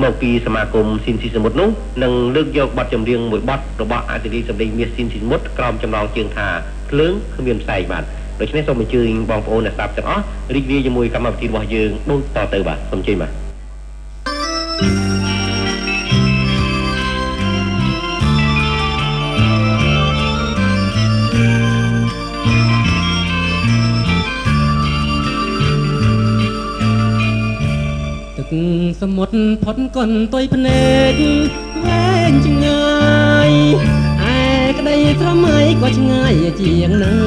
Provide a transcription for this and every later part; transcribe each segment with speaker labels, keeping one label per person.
Speaker 1: មកពីសមាគមស៊ីនស៊ីសមុទ្រនោះនឹងលើកយកបទចម្រៀងមួយបទរបស់អធិរាជសម្លេងមាសស៊ីនស៊ីសមុទ្រក្រោមចំណងជើងថាភ្លើងគ្មានផ្សែងបាទដូច្នេះសូមអញ្ជើញបងប្អូនអ្នកស្ដាប់ទាំងអស់រីករាយជាមួយកម្មវិធីរបស់យើងដូចតទៅបាទសូមអញ្ជើញបាទ
Speaker 2: សមុទ្រផុតកន់ទុយភ្នែកវែងឆ្ងាយឯក្តីស្រមៃក៏ឆ្ងាយជាងនឹង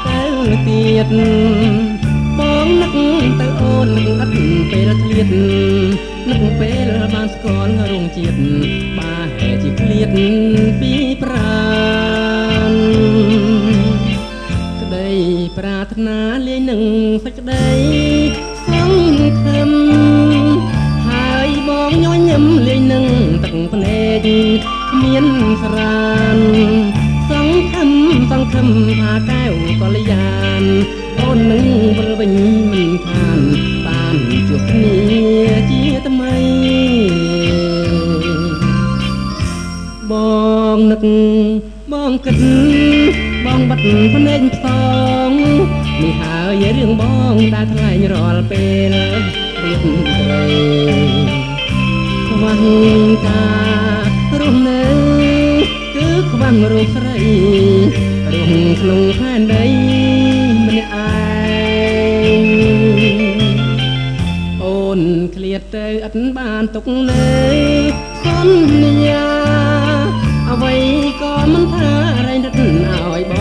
Speaker 2: ទៅទៀតបងនឹកទៅអូននឹកអត់ពេលឃ្លាតនឹកពេលបានស្គាល់រោងជាតិបាហេជាឃ្លាតពីប្រាណក្តីប្រាថ្នាលាយនឹងសេចក្តីសង្ឃឹមបងញញឹមលេងនឹងទឹកភ្នែកគ្មានស្រានសង្ឃឹមថាកែវកល្យានអូននឹងវិលវិញមិនខានបានជួបគ្នាជាថ្មីបងនឹកបងគិតបងបាត់ភ្នែកផ្សងនេះហើយរឿងបងដែលថ្លែងរាល់ពេលរៀបត្រីខ្វះការរស់នៅគឺខ្វះរូបស្រីរស់ក្នុងផែនដីម្នាក់ឯងអូនឃ្លាតទៅឥតបានទុកនៅសន្យាអ្វីក៏មិនថារែងរត់ឲ្យប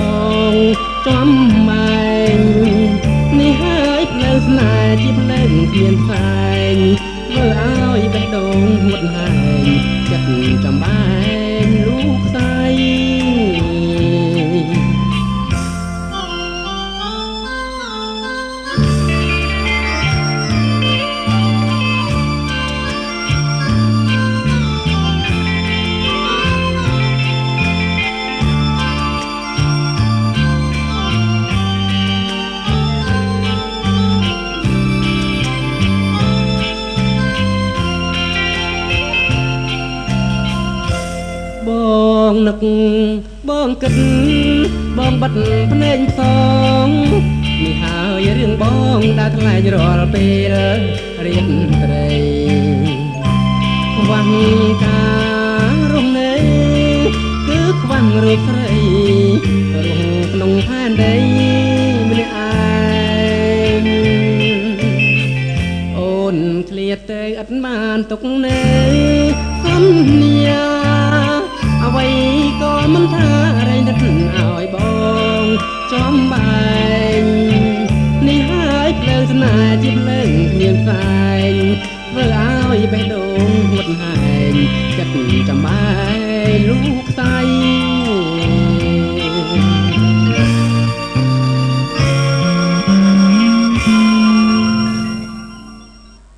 Speaker 2: ងចំម៉ែងនេះហើយផ្លូវស្នេហ៍ជាផ្លូវគ្មានផ្សែងធ្វើឲ្យបេះដូងហួតហែងចិត្តចំបែងលូខ្សែបងនឹកបងគិតបងបាត់ភ្នែកផ្សងនេះហើយរឿងបងដែលថ្លែងរាល់ពេលរៀបត្រីខ្វះការរស់នៅគឺខ្វះរូបស្រីរស់ក្នុងផែនដីម្នាក់ឯងអូនឃ្លាតទៅឥតបានទុកនៅសន្យាអ្វីក៏មិនថារែងរត់ឲ្យបងចំបែងនេះហើយផ្លូវស្នេហ៍ជាផ្លូវគ្មានផ្សែងធ្វើឲ្យបេះដូ